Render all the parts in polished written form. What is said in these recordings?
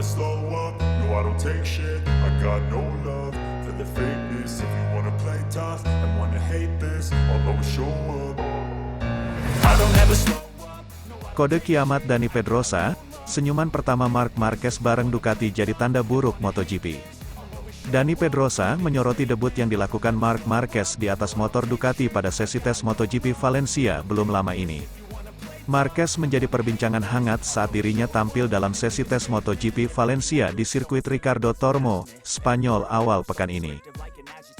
slow up, no I don't take shit. I got no love for the fakeness. If you wanna play tough and wanna hate this, I'll always show up. I don't ever slow up. Kode kiamat Dani Pedrosa, senyuman pertama Marc Marquez bareng Ducati jadi tanda buruk MotoGP. Dani Pedrosa menyoroti debut yang dilakukan Marc Marquez di atas motor Ducati pada sesi tes MotoGP Valencia belum lama ini. Marquez menjadi perbincangan hangat saat dirinya tampil dalam sesi tes MotoGP Valencia di sirkuit Ricardo Tormo, Spanyol awal pekan ini.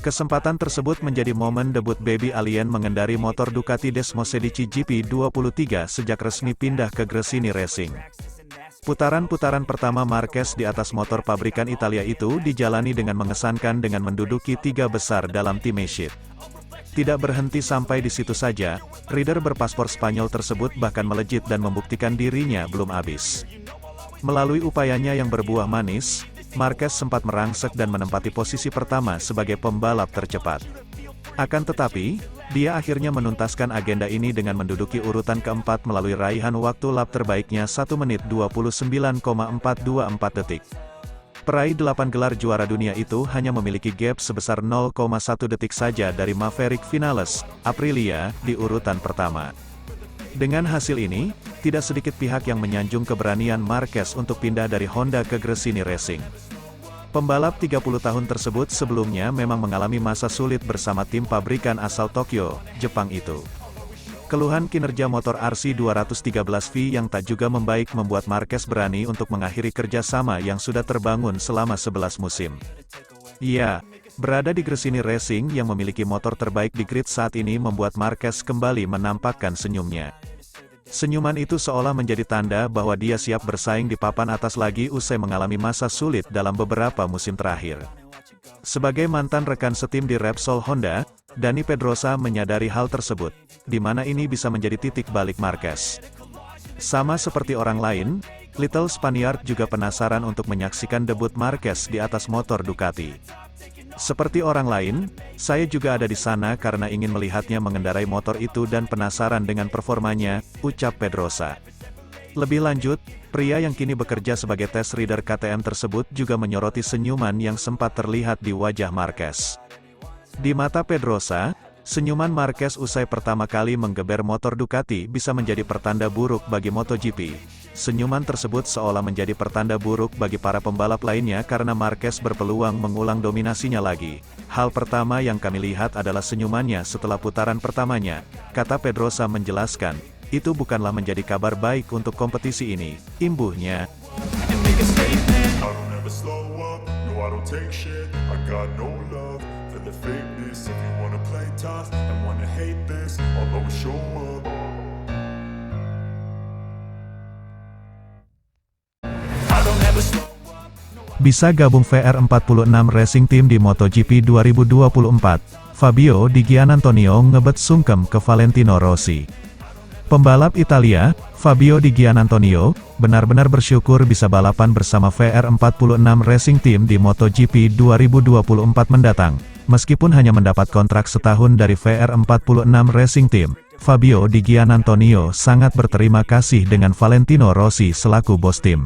Kesempatan tersebut menjadi momen debut baby alien mengendari motor Ducati Desmosedici GP23 sejak resmi pindah ke Gresini Racing. Putaran-putaran pertama Marquez di atas motor pabrikan Italia itu dijalani dengan mengesankan dengan menduduki 3 besar dalam team sheet. Tidak berhenti sampai di situ saja, rider berpaspor Spanyol tersebut bahkan melejit dan membuktikan dirinya belum habis. Melalui upayanya yang berbuah manis, Marquez sempat merangsek dan menempati posisi pertama sebagai pembalap tercepat. Akan tetapi, dia akhirnya menuntaskan agenda ini dengan menduduki urutan keempat melalui raihan waktu lap terbaiknya 1 menit 29,424 detik. Peraih 8 gelar juara dunia itu hanya memiliki gap sebesar 0,1 detik saja dari Maverick Vinales, Aprilia, di urutan pertama. Dengan hasil ini, tidak sedikit pihak yang menyanjung keberanian Marquez untuk pindah dari Honda ke Gresini Racing. Pembalap 30 tahun tersebut sebelumnya memang mengalami masa sulit bersama tim pabrikan asal Tokyo, Jepang itu. Keluhan kinerja motor RC213V yang tak juga membaik membuat Marquez berani untuk mengakhiri kerjasama yang sudah terbangun selama 11 musim. Ya, berada di Gresini Racing yang memiliki motor terbaik di grid saat ini membuat Marquez kembali menampakkan senyumnya. Senyuman itu seolah menjadi tanda bahwa dia siap bersaing di papan atas lagi usai mengalami masa sulit dalam beberapa musim terakhir. Sebagai mantan rekan setim di Repsol Honda, Dani Pedrosa menyadari hal tersebut, di mana ini bisa menjadi titik balik Marquez. Sama seperti orang lain, Little Spaniard juga penasaran untuk menyaksikan debut Marquez di atas motor Ducati. Seperti orang lain, saya juga ada di sana karena ingin melihatnya mengendarai motor itu dan penasaran dengan performanya, ucap Pedrosa. Lebih lanjut, pria yang kini bekerja sebagai test rider KTM tersebut juga menyoroti senyuman yang sempat terlihat di wajah Marquez. Di mata Pedrosa, senyuman Marquez usai pertama kali menggeber motor Ducati bisa menjadi pertanda buruk bagi MotoGP. Senyuman tersebut seolah menjadi pertanda buruk bagi para pembalap lainnya karena Marquez berpeluang mengulang dominasinya lagi. Hal pertama yang kami lihat adalah senyumannya setelah putaran pertamanya, kata Pedrosa menjelaskan. Itu bukanlah menjadi kabar baik untuk kompetisi ini, imbuhnya. Bisa gabung VR46 Racing Team di MotoGP 2024, Fabio Di Giannantonio ngebet sungkem ke Valentino Rossi. Pembalap Italia, Fabio Di Giannantonio, benar-benar bersyukur bisa balapan bersama VR46 Racing Team di MotoGP 2024 mendatang. Meskipun hanya mendapat kontrak setahun dari VR46 Racing Team, Fabio Di Giannantonio sangat berterima kasih dengan Valentino Rossi selaku bos tim.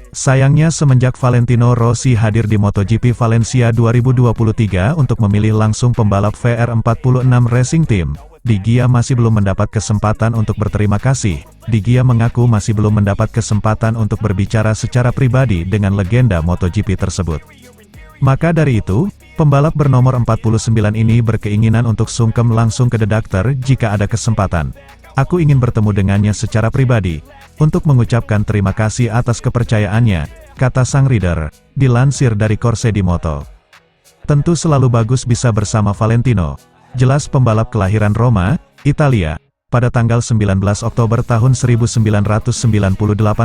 Sayangnya semenjak Valentino Rossi hadir di MotoGP Valencia 2023 untuk memilih langsung pembalap VR46 Racing Team, Di Gia masih belum mendapat kesempatan untuk berterima kasih. Di Gia mengaku masih belum mendapat kesempatan untuk berbicara secara pribadi dengan legenda MotoGP tersebut. Maka dari itu, pembalap bernomor 49 ini berkeinginan untuk sungkem langsung ke The Doctor jika ada kesempatan. Aku ingin bertemu dengannya secara pribadi, untuk mengucapkan terima kasih atas kepercayaannya, kata sang rider, dilansir dari Corse di Moto. Tentu selalu bagus bisa bersama Valentino. Jelas pembalap kelahiran Roma, Italia, pada tanggal 19 Oktober tahun 1998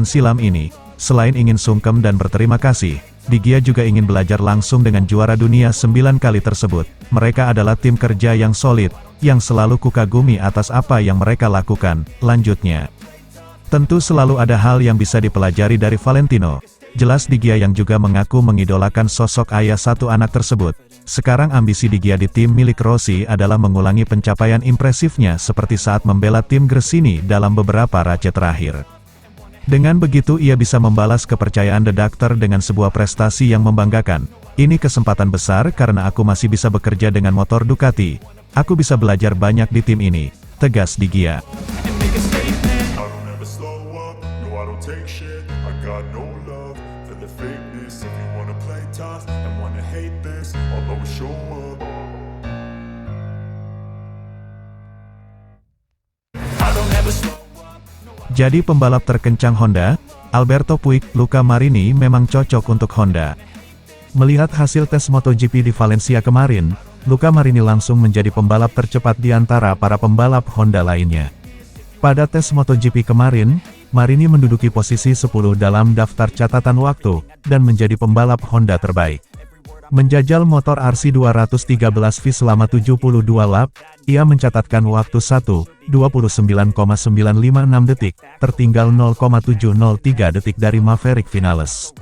silam ini, selain ingin sungkem dan berterima kasih, Di Gia juga ingin belajar langsung dengan juara dunia 9 kali tersebut. Mereka adalah tim kerja yang solid, yang selalu kukagumi atas apa yang mereka lakukan, lanjutnya. Tentu selalu ada hal yang bisa dipelajari dari Valentino. Jelas Di Gia yang juga mengaku mengidolakan sosok ayah satu anak tersebut. Sekarang ambisi Di Gia di tim milik Rossi adalah mengulangi pencapaian impresifnya seperti saat membela tim Gresini dalam beberapa race terakhir. Dengan begitu ia bisa membalas kepercayaan The Doctor dengan sebuah prestasi yang membanggakan. Ini kesempatan besar karena aku masih bisa bekerja dengan motor Ducati. Aku bisa belajar banyak di tim ini, tegas Di Gia. Jadi pembalap terkencang Honda, Alberto Puig, Luca Marini memang cocok untuk Honda. Melihat hasil tes MotoGP di Valencia kemarin, Luca Marini langsung menjadi pembalap tercepat di antara para pembalap Honda lainnya. Pada tes MotoGP kemarin, Marini menduduki posisi 10 dalam daftar catatan waktu, dan menjadi pembalap Honda terbaik. Menjajal motor RC213V selama 72 lap, ia mencatatkan waktu 1:29,956 detik, tertinggal 0,703 detik dari Maverick Vinales.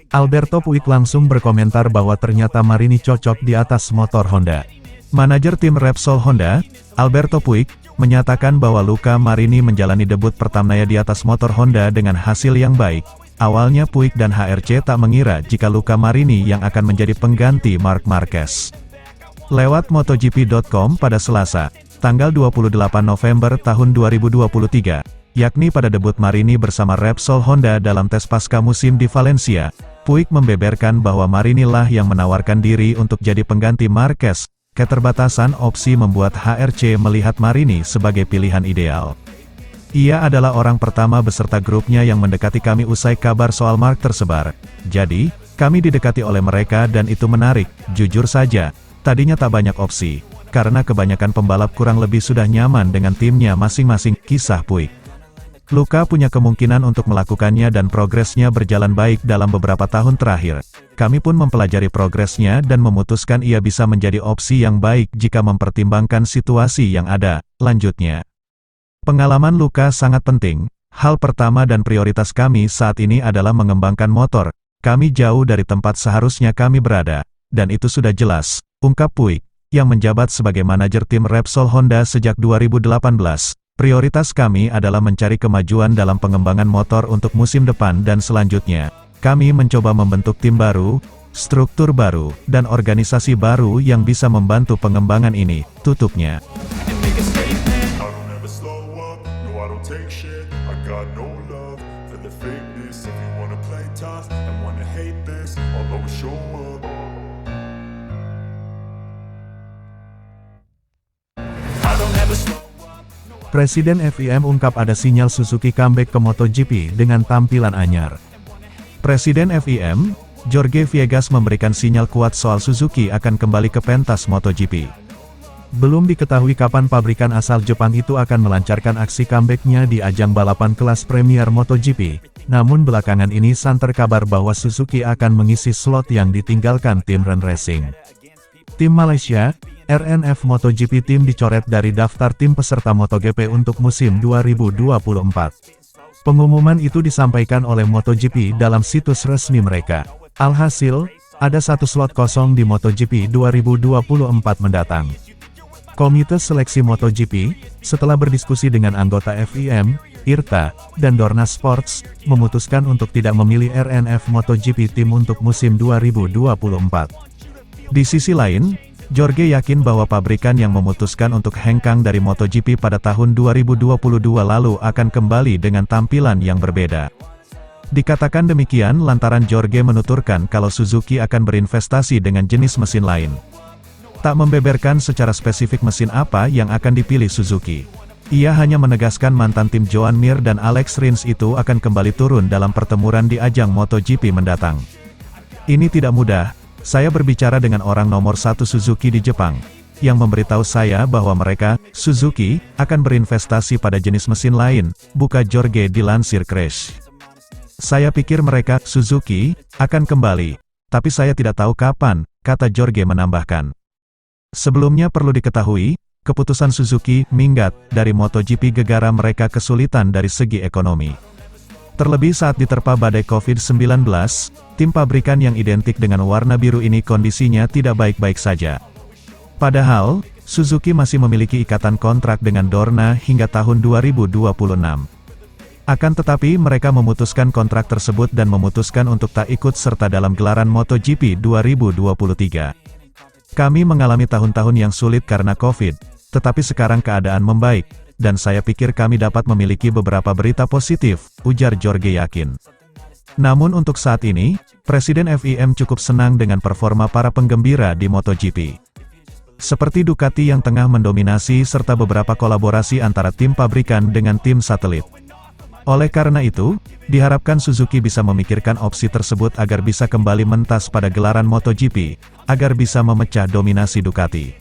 Alberto Puig langsung berkomentar bahwa ternyata Marini cocok di atas motor Honda. Manajer tim Repsol Honda, Alberto Puig, menyatakan bahwa Luca Marini menjalani debut pertamanya di atas motor Honda dengan hasil yang baik. Awalnya Puig dan HRC tak mengira jika Luca Marini yang akan menjadi pengganti Marc Marquez. Lewat MotoGP.com pada Selasa, tanggal 28 November tahun 2023, yakni pada debut Marini bersama Repsol Honda dalam tes pasca musim di Valencia, Puig membeberkan bahwa Marini lah yang menawarkan diri untuk jadi pengganti Marquez. Keterbatasan opsi membuat HRC melihat Marini sebagai pilihan ideal. Ia adalah orang pertama beserta grupnya yang mendekati kami usai kabar soal Marc tersebar. Jadi, kami didekati oleh mereka dan itu menarik. Jujur saja, tadinya tak banyak opsi, karena kebanyakan pembalap kurang lebih sudah nyaman dengan timnya masing-masing, kisah Puig. Luca punya kemungkinan untuk melakukannya dan progresnya berjalan baik dalam beberapa tahun terakhir. Kami pun mempelajari progresnya dan memutuskan ia bisa menjadi opsi yang baik jika mempertimbangkan situasi yang ada, lanjutnya. Pengalaman Luca sangat penting. Hal pertama dan prioritas kami saat ini adalah mengembangkan motor. Kami jauh dari tempat seharusnya kami berada, dan itu sudah jelas, ungkap Puig, yang menjabat sebagai manajer tim Repsol Honda sejak 2018. Prioritas kami adalah mencari kemajuan dalam pengembangan motor untuk musim depan dan selanjutnya. Kami mencoba membentuk tim baru, struktur baru, dan organisasi baru yang bisa membantu pengembangan ini, tutupnya. Presiden FIM ungkap ada sinyal Suzuki comeback ke MotoGP dengan tampilan anyar. Presiden FIM, Jorge Viegas memberikan sinyal kuat soal Suzuki akan kembali ke pentas MotoGP. Belum diketahui kapan pabrikan asal Jepang itu akan melancarkan aksi comeback-nya di ajang balapan kelas Premier MotoGP. Namun belakangan ini santer kabar bahwa Suzuki akan mengisi slot yang ditinggalkan tim Ren Racing. Tim Malaysia, RNF MotoGP Team dicoret dari daftar tim peserta MotoGP untuk musim 2024. Pengumuman itu disampaikan oleh MotoGP dalam situs resmi mereka. Alhasil, ada satu slot kosong di MotoGP 2024 mendatang. Komite Seleksi MotoGP, setelah berdiskusi dengan anggota FIM, IRTA, dan Dorna Sports, memutuskan untuk tidak memilih RNF MotoGP Team untuk musim 2024. Di sisi lain, Jorge yakin bahwa pabrikan yang memutuskan untuk hengkang dari MotoGP pada tahun 2022 lalu akan kembali dengan tampilan yang berbeda. Dikatakan demikian lantaran Jorge menuturkan kalau Suzuki akan berinvestasi dengan jenis mesin lain. Tak membeberkan secara spesifik mesin apa yang akan dipilih Suzuki. Ia hanya menegaskan mantan tim Joan Mir dan Alex Rins itu akan kembali turun dalam pertempuran di ajang MotoGP mendatang. Ini tidak mudah. Saya berbicara dengan orang nomor 1 Suzuki di Jepang, yang memberitahu saya bahwa mereka, Suzuki, akan berinvestasi pada jenis mesin lain, buka Jorge dilansir Crash. Saya pikir mereka, Suzuki, akan kembali, tapi saya tidak tahu kapan, kata Jorge menambahkan. Sebelumnya perlu diketahui, keputusan Suzuki minggat dari MotoGP gegara mereka kesulitan dari segi ekonomi. Terlebih saat diterpa badai COVID-19, tim pabrikan yang identik dengan warna biru ini kondisinya tidak baik-baik saja. Padahal, Suzuki masih memiliki ikatan kontrak dengan Dorna hingga tahun 2026. Akan tetapi mereka memutuskan kontrak tersebut dan memutuskan untuk tak ikut serta dalam gelaran MotoGP 2023. Kami mengalami tahun-tahun yang sulit karena COVID, tetapi sekarang keadaan membaik, dan saya pikir kami dapat memiliki beberapa berita positif, ujar Jorge yakin. Namun untuk saat ini, Presiden FIM cukup senang dengan performa para penggembira di MotoGP. Seperti Ducati yang tengah mendominasi serta beberapa kolaborasi antara tim pabrikan dengan tim satelit. Oleh karena itu, diharapkan Suzuki bisa memikirkan opsi tersebut agar bisa kembali mentas pada gelaran MotoGP, agar bisa memecah dominasi Ducati.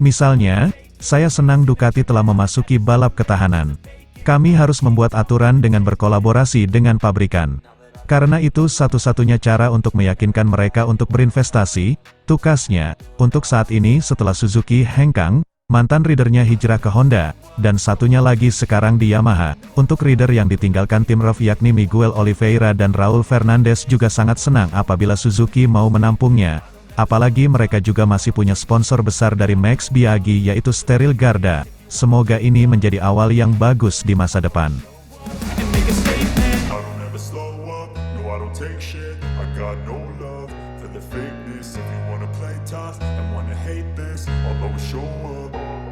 Misalnya, saya senang Ducati telah memasuki balap ketahanan. Kami harus membuat aturan dengan berkolaborasi dengan pabrikan. Karena itu satu-satunya cara untuk meyakinkan mereka untuk berinvestasi, tukasnya. Untuk saat ini setelah Suzuki hengkang, mantan ridernya hijrah ke Honda, dan satunya lagi sekarang di Yamaha. Untuk rider yang ditinggalkan tim ROV yakni Miguel Oliveira dan Raul Fernandez juga sangat senang apabila Suzuki mau menampungnya. Apalagi mereka juga masih punya sponsor besar dari Max Biaggi yaitu Steril Garda. Semoga ini menjadi awal yang bagus di masa depan. I don't ever slow up, no I don't take shit. I got no love for the fakeness. If you wanna play tough and wanna hate this, I'll always show up.